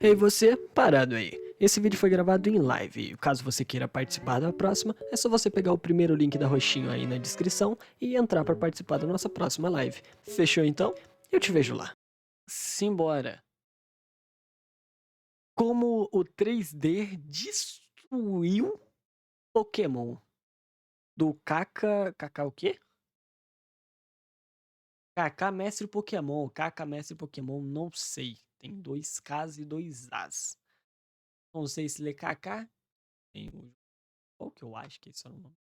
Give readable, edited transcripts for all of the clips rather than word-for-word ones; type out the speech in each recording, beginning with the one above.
Ei você, parado aí. Esse vídeo foi gravado em live, caso você queira participar da próxima, é só você pegar o primeiro link da roxinho aí na descrição e entrar para participar da nossa próxima live. Fechou então? Eu te vejo lá. Simbora. Como o 3D destruiu Pokémon. Do Kaka o quê? Kaká Mestre Pokémon. Kaká Mestre Pokémon, não sei. Tem 2 Ks e 2 As. Não sei se lê Kaká. Tem o... Qual que eu acho que esse é o nome?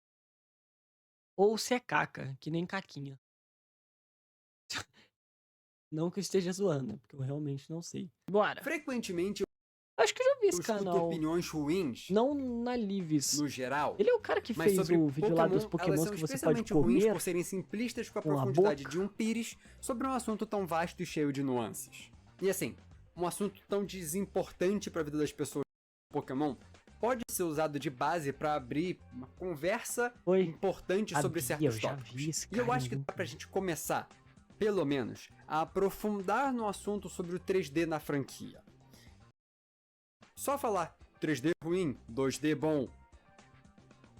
Ou se é Caca, que nem Caquinha. Não que eu esteja zoando, porque eu realmente não sei. Bora. Frequentemente Acho que eu já vi eu esse escuto canal. opiniões ruins, Não na Lives. no geral, Ele é o cara que mas fez sobre o vídeo lá dos Pokémon, elas Pokémons são que você pode especialmente ruins comer por serem simplistas com a com a profundidade boca. de um pires sobre um assunto tão vasto e cheio de nuances. E assim, um assunto tão desimportante para a vida das pessoas como Pokémon pode ser usado de base para abrir uma conversa Oi. importante sobre Sabia, eu certos já tópicos. vi esse E eu cara acho em que algum dá pra canto. gente começar, pelo menos, a aprofundar no assunto sobre o 3D na franquia. Só falar 3D ruim, 2D bom.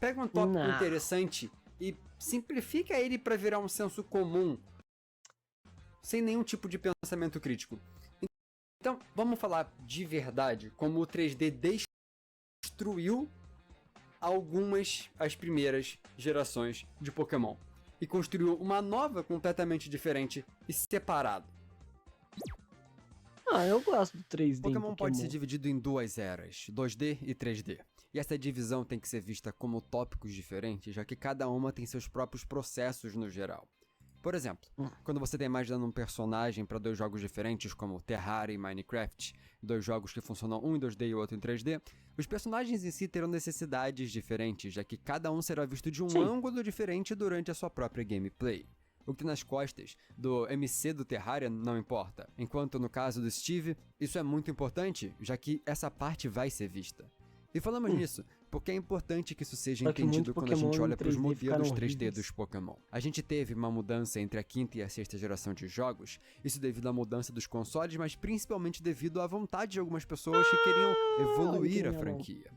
Pega um tópico Não. interessante e simplifica ele para virar um senso comum, sem nenhum tipo de pensamento crítico. Então, vamos falar de verdade como o 3D destruiu as primeiras gerações de Pokémon e construiu uma nova completamente diferente e separada. Ah, eu gosto do 3D em Pokémon pode Pokémon. ser dividido em duas eras, 2D e 3D. E essa divisão tem que ser vista como tópicos diferentes, já que cada uma tem seus próprios processos no geral. Por exemplo, quando você tem imaginando um personagem para dois jogos diferentes, como Terraria e Minecraft, dois jogos que funcionam um em 2D e o outro em 3D, os personagens em si terão necessidades diferentes, já que cada um será visto de um ângulo diferente durante a sua própria gameplay. O que tem nas costas do MC do Terraria não importa, enquanto no caso do Steve, isso é muito importante, já que essa parte vai ser vista. E falamos nisso, porque é importante que isso seja Só que entendido muito quando a gente Pokémon em olha para os 3D modelos ficaram 3D horríveis. dos Pokémon. A gente teve uma mudança entre a quinta e a sexta geração de jogos, isso devido à mudança dos consoles, mas principalmente devido à vontade de algumas pessoas que queriam evoluir a franquia.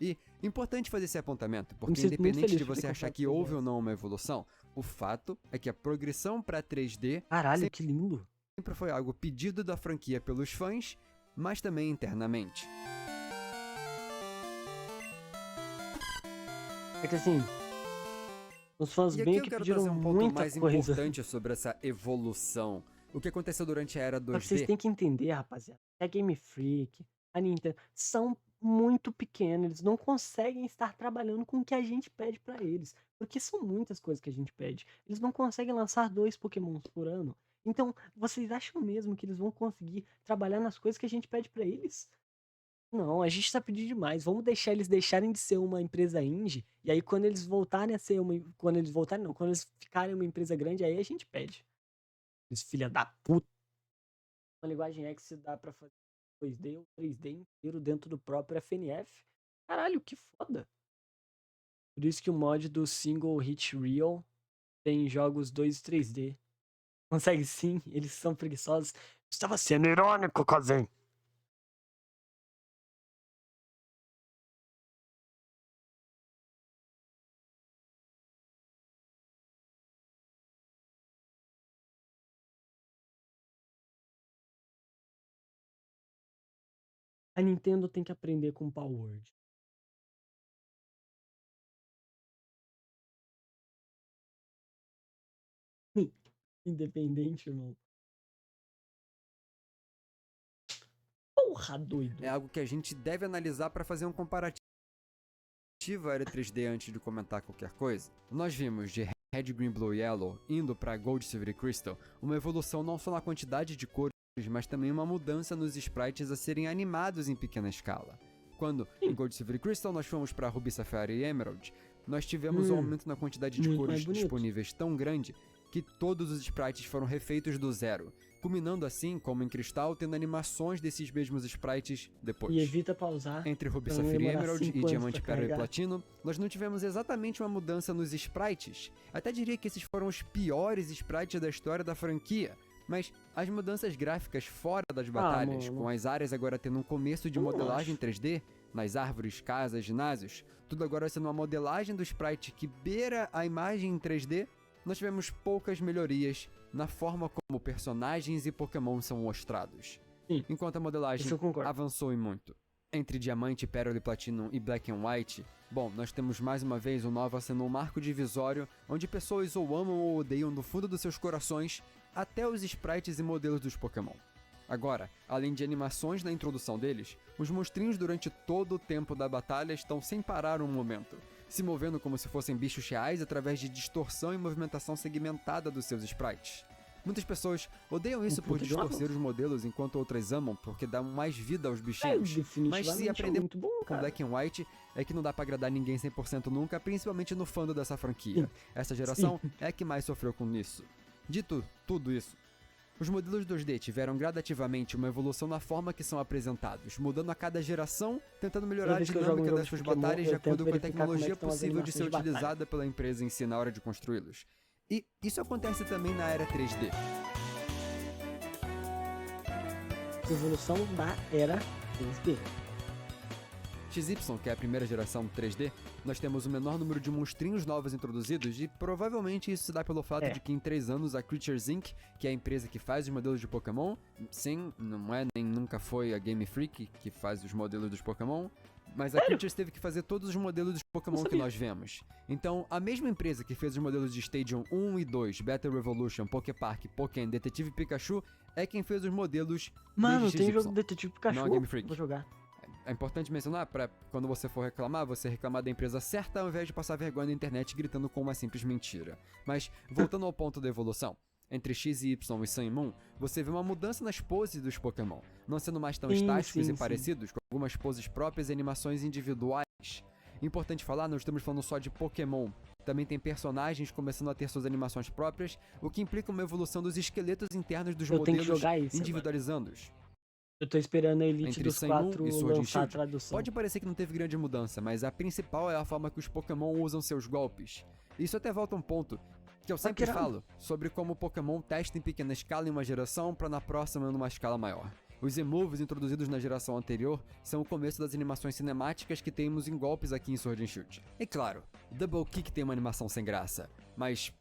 E importante fazer esse apontamento, porque independente de você achar que houve ou não uma evolução, o fato é que a progressão para 3D Caralho, que lindo. sempre foi algo pedido da franquia pelos fãs, mas também internamente. É que assim, os fãs E aqui bem eu que quero pediram trazer um ponto muita mais coisa. importante sobre essa evolução. O que aconteceu durante a era Só que vocês 2D têm que entender, rapaziada. A Game Freak, a Nintendo, são muito pequenos. Eles não conseguem estar trabalhando com o que a gente pede pra eles. Porque são muitas coisas que a gente pede. Eles não conseguem lançar 2 Pokémons por ano. Então, vocês acham mesmo que eles vão conseguir trabalhar nas coisas que a gente pede pra eles? Não, a gente tá pedindo demais. Vamos deixar eles deixarem de ser uma empresa indie. E aí, quando eles voltarem a ser uma. Quando eles voltarem, não. Quando eles ficarem uma empresa grande, aí a gente pede. Eles, filha da puta. Uma linguagem X dá pra fazer 2D ou 3D inteiro dentro do próprio FNF. Caralho, que foda. Por isso que o mod do Single Hit Real tem jogos 2 e 3D. Consegue sim, eles são preguiçosos. Estava sendo irônico, Kazen. A Nintendo tem que aprender com o Power. Independente, irmão. Porra, doido. é algo que a gente deve analisar para fazer um comparativo à era 3D antes de comentar qualquer coisa. Nós vimos de Red, Green, Blue e Yellow indo para Gold, Silver e Crystal uma evolução não só na quantidade de cores, mas também uma mudança nos sprites a serem animados em pequena escala. Quando em Gold, Silver e Crystal nós fomos para Ruby, Sapphire e Emerald, nós tivemos um aumento na quantidade de muito cores mais bonito. disponíveis tão grande que todos os sprites foram refeitos do zero, culminando assim, como em Cristal, tendo animações desses mesmos sprites depois. E evita pausar. Entre Ruby, pra não Safira e demorar Emerald 5 e anos Diamante, pra Pérola e carregar. Platino, nós não tivemos exatamente uma mudança nos sprites. Até diria que esses foram os piores sprites da história da franquia, Mas as mudanças gráficas fora das batalhas, mano. com as áreas agora tendo um começo de Eu não modelagem acho. 3D, nas árvores, casas, ginásios, tudo agora sendo uma modelagem do sprite que beira a imagem em 3D, nós tivemos poucas melhorias na forma como personagens e Pokémon são mostrados. Sim, Enquanto a modelagem isso eu concordo. avançou em muito. Entre Diamante, Pérola e Platinum e Black and White, bom, nós temos mais uma vez o Nova sendo um marco divisório, onde pessoas ou amam ou odeiam do fundo dos seus corações, até os sprites e modelos dos Pokémon. Agora, além de animações na introdução deles, os monstrinhos durante todo o tempo da batalha estão sem parar um momento, se movendo como se fossem bichos reais através de distorção e movimentação segmentada dos seus sprites. Muitas pessoas odeiam isso por distorcer os modelos, enquanto outras amam porque dá mais vida aos bichinhos. Mas se aprender muito bom, com Black and White, é que não dá pra agradar ninguém 100% nunca, principalmente no fandom dessa franquia. Essa geração é a que mais sofreu com isso. Dito tudo isso, os modelos 2D tiveram gradativamente uma evolução na forma que são apresentados, mudando a cada geração, tentando melhorar a dinâmica das suas batalhas de acordo com a tecnologia possível de ser utilizada pela empresa em si na hora de construí-los. E isso acontece também na era 3D. Evolução da era 3D. XY, que é a primeira geração 3D, nós temos o menor número de monstrinhos novos introduzidos e provavelmente isso se dá pelo fato de que em 3 anos a Creatures Inc., que é a empresa que faz os modelos de Pokémon, sim, não é nem nunca foi a Game Freak que faz os modelos dos Pokémon, mas a Creatures teve que fazer todos os modelos dos Pokémon que nós vemos. Então, a mesma empresa que fez os modelos de Stadium 1 e 2, Battle Revolution, Poképark, Pokémon, Detetive Pikachu, é quem fez os modelos Mano, de tem XY, jogo do Detetive Pikachu. não a Game Freak. Vou jogar. É importante mencionar para quando você for reclamar, você reclamar da empresa certa ao invés de passar vergonha na internet gritando com uma simples mentira. Mas, voltando ao ponto da evolução, entre X e Y e Sun e Moon, você vê uma mudança nas poses dos Pokémon, não sendo mais tão estáticos e parecidos, com algumas poses próprias e animações individuais. Importante falar, não estamos falando só de Pokémon, também tem personagens começando a ter suas animações próprias, o que implica uma evolução dos esqueletos internos dos modelos, individualizando-os. Eu tô esperando a Elite Entre dos Sun e Moon 4 e Sword and lançar a Shield, tradução. pode parecer que não teve grande mudança, mas a principal é a forma que os Pokémon usam seus golpes. Isso até volta a um ponto que eu sempre falo sobre como o Pokémon testa em pequena escala em uma geração para na próxima numa escala maior. Os Z-Moves introduzidos na geração anterior são o começo das animações cinemáticas que temos em golpes aqui em Sword and Shield. E claro, Double Kick tem uma animação sem graça, mas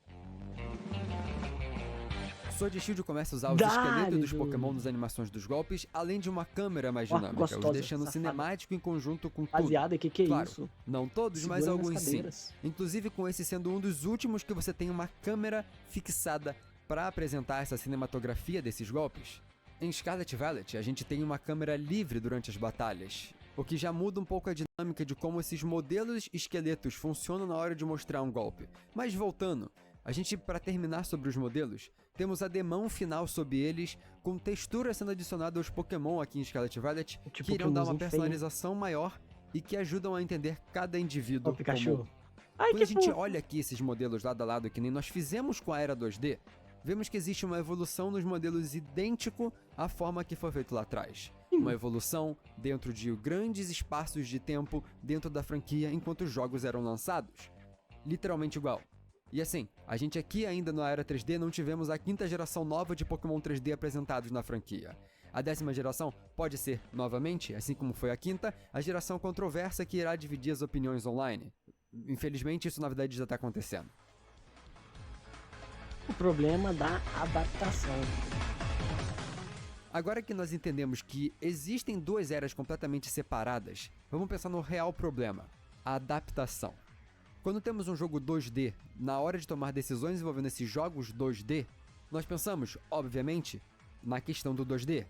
Sword and Shield começa a usar os esqueletos dos Pokémon nas animações dos golpes, além de uma câmera mais dinâmica, os deixando cinemático em conjunto com tudo. Rapaziada, que é claro, isso? Não todos, mas alguns sim. Inclusive com esse sendo um dos últimos que você tem uma câmera fixada para apresentar essa cinematografia desses golpes. Em Scarlet Violet, a gente tem uma câmera livre durante as batalhas, o que já muda um pouco a dinâmica de como esses modelos esqueletos funcionam na hora de mostrar um golpe. Mas voltando, a gente, para terminar sobre os modelos, temos a demão final sobre eles, com textura sendo adicionada aos Pokémon aqui em Scarlet Violet, que irão dar uma personalização maior e que ajudam a entender cada indivíduo comum. Quando a gente olha aqui esses modelos lado a lado, que nem nós fizemos com a era 2D, vemos que existe uma evolução nos modelos idêntico à forma que foi feito lá atrás. Uma evolução dentro de grandes espaços de tempo dentro da franquia enquanto os jogos eram lançados. Literalmente igual. E assim, a gente aqui ainda na era 3D não tivemos a 5ª geração nova de Pokémon 3D apresentados na franquia. A 10ª geração pode ser, novamente, assim como foi a 5ª, a geração controversa que irá dividir as opiniões online. Infelizmente, isso na verdade já está acontecendo. O problema da adaptação. Agora que nós entendemos que existem duas eras completamente separadas, vamos pensar no real problema, a adaptação. Quando temos um jogo 2D, na hora de tomar decisões envolvendo esses jogos 2D, nós pensamos, obviamente, na questão do 2D.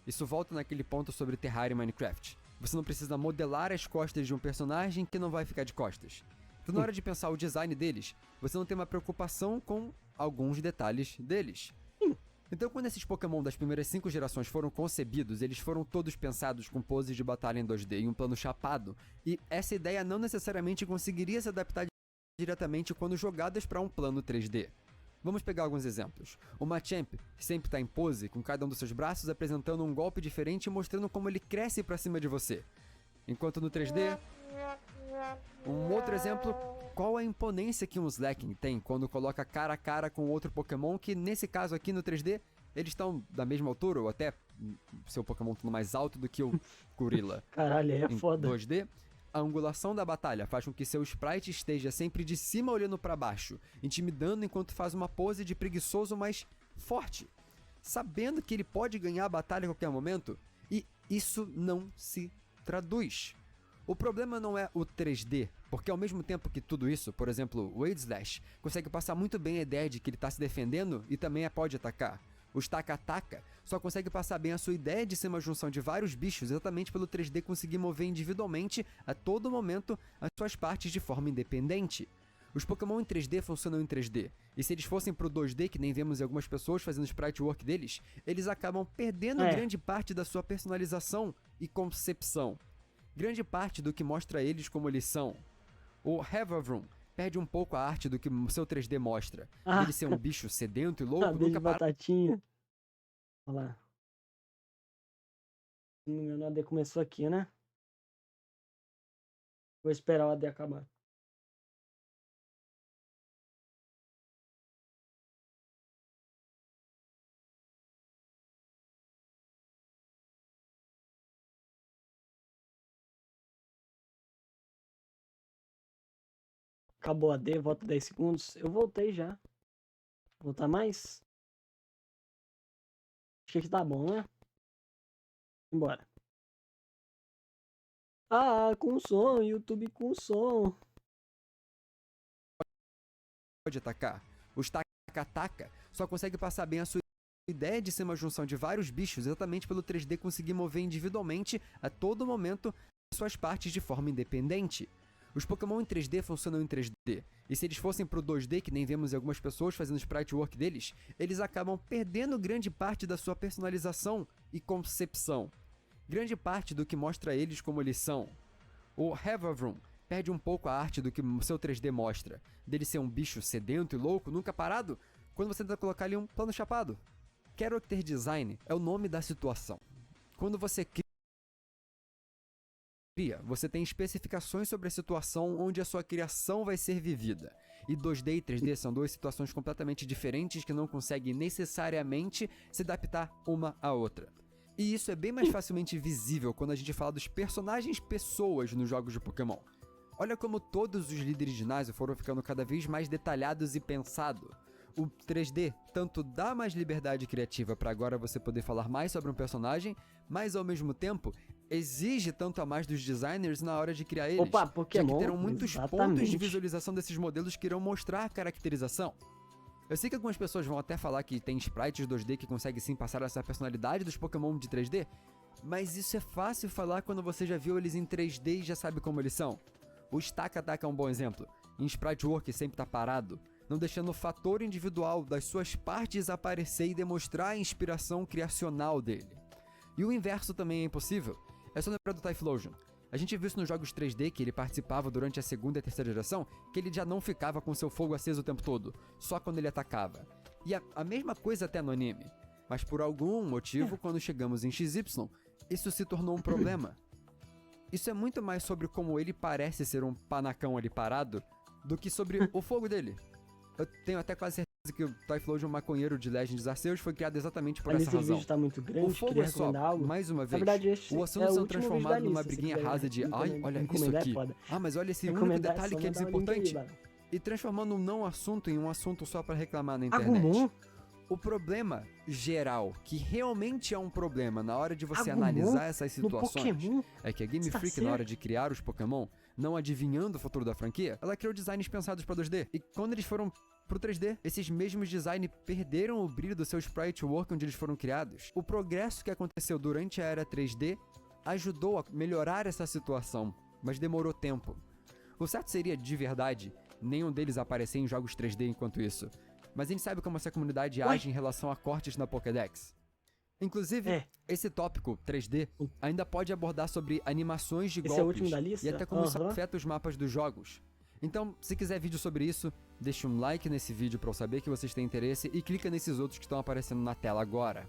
Isso volta naquele ponto sobre Terraria e Minecraft. Você não precisa modelar as costas de um personagem que não vai ficar de costas. Então, na hora de pensar o design deles, você não tem uma preocupação com alguns detalhes deles. Então, quando esses Pokémon das primeiras 5 gerações foram concebidos, eles foram todos pensados com poses de batalha em 2D e um plano chapado, e essa ideia não necessariamente conseguiria se adaptar diretamente quando jogadas para um plano 3D. Vamos pegar alguns exemplos. O Machamp sempre está em pose, com cada um dos seus braços apresentando um golpe diferente e mostrando como ele cresce para cima de você. Enquanto no 3D... Um outro exemplo, qual a imponência que um Slaking tem quando coloca cara a cara com outro Pokémon que, nesse caso aqui no 3D, eles estão da mesma altura, ou até seu Pokémon estando mais alto do que o gorila. Caralho, aí é Em foda. 2D, a angulação da batalha faz com que seu sprite esteja sempre de cima olhando pra baixo, intimidando enquanto faz uma pose de preguiçoso mais forte, sabendo que ele pode ganhar a batalha a qualquer momento, e isso não se traduz. O problema não é o 3D, porque ao mesmo tempo que tudo isso, por exemplo, o Aegislash consegue passar muito bem a ideia de que ele está se defendendo e também pode atacar. O Stakataka só consegue passar bem a sua ideia de ser uma junção de vários bichos exatamente pelo 3D conseguir mover individualmente a todo momento as suas partes de forma independente. Os Pokémon em 3D funcionam em 3D, e se eles fossem pro 2D, que nem vemos em algumas pessoas fazendo o sprite work deles, eles acabam perdendo grande parte da sua personalização e concepção. Grande parte do que mostra eles como eles são. O Havavroom perde um pouco a arte do que o seu 3D mostra. Ele ser um bicho sedento e louco, Beijo nunca para... batatinha. Olha lá. Se não me engano, o AD começou aqui, né? Vou esperar o AD acabar. Acabou a AD, volta 10 segundos. Eu voltei já. Voltar mais? Acho que tá bom, né? Embora. Ah, com som, YouTube com som. Pode atacar. O Stakataka só consegue passar bem a sua ideia de ser uma junção de vários bichos exatamente pelo 3D conseguir mover individualmente a todo momento suas partes de forma independente. Os Pokémon em 3D funcionam em 3D, e se eles fossem pro 2D, que nem vemos em algumas pessoas fazendo o sprite work deles, eles acabam perdendo grande parte da sua personalização e concepção. Grande parte do que mostra eles como eles são. O Havavroom perde um pouco a arte do que o seu 3D mostra, dele ser um bicho sedento e louco, nunca parado, quando você tenta colocar ali um plano chapado. Character Design é o nome da situação. Quando você cria, você tem especificações sobre a situação onde a sua criação vai ser vivida. E 2D e 3D são duas situações completamente diferentes que não conseguem necessariamente se adaptar uma à outra. E isso é bem mais facilmente visível quando a gente fala dos personagens pessoas nos jogos de Pokémon. Olha como todos os líderes de ginásio foram ficando cada vez mais detalhados e pensados. O 3D tanto dá mais liberdade criativa para agora você poder falar mais sobre um personagem, mas ao mesmo tempo exige tanto a mais dos designers na hora de criar eles. Opa, Pokémon, já que terão muitos pontos de visualização desses modelos que irão mostrar a caracterização. Eu sei que algumas pessoas vão até falar que tem sprites 2D que conseguem sim passar essa personalidade dos Pokémon de 3D, mas isso é fácil falar quando você já viu eles em 3D e já sabe como eles são. O Stakataka é um bom exemplo. Em sprite work sempre tá parado, não deixando o fator individual das suas partes aparecer e demonstrar a inspiração criacional dele. E o inverso também é impossível. É só lembrar do Typhlosion. A gente viu isso nos jogos 3D que ele participava durante a segunda e terceira geração, que ele já não ficava com seu fogo aceso o tempo todo, só quando ele atacava. E a mesma coisa até no anime. Mas por algum motivo, quando chegamos em XY, isso se tornou um problema. Isso é muito mais sobre como ele parece ser um panacão ali parado, do que sobre o fogo dele. Eu tenho até quase certeza que o Typhlosion maconheiro de Legends Arceus foi criado exatamente por essa razão. Esse vídeo tá muito grande, o fogo é só, mais uma vez, o assunto sendo transformado numa briguinha rasa de ai, olha isso aqui. Ah, mas olha esse único detalhe que é desimportante. E transformando um não assunto em um assunto só pra reclamar na internet. O problema geral, que realmente é um problema na hora de você analisar essas situações, é que a Game Freak, na hora de criar os Pokémon, não adivinhando o futuro da franquia, ela criou designs pensados para 2D. E quando eles foram pro 3D, esses mesmos designs perderam o brilho do seu sprite work onde eles foram criados. O progresso que aconteceu durante a era 3D ajudou a melhorar essa situação, mas demorou tempo. O certo seria, de verdade, nenhum deles aparecer em jogos 3D enquanto isso. Mas a gente sabe como essa comunidade age em relação a cortes na Pokédex. Inclusive, esse tópico 3D ainda pode abordar sobre animações de golpes e até como isso afeta os mapas dos jogos. Então, se quiser vídeo sobre isso, deixa um like nesse vídeo para eu saber que vocês têm interesse e clica nesses outros que estão aparecendo na tela agora.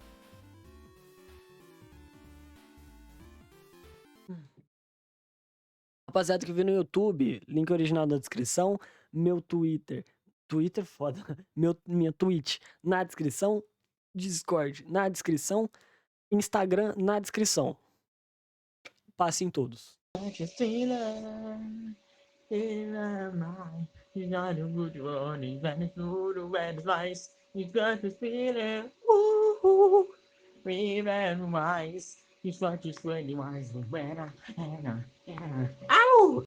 Rapaziada que viu no YouTube, link original da descrição, meu Twitter foda, minha Twitch na descrição, Discord na descrição, Instagram na descrição. Passe em todos.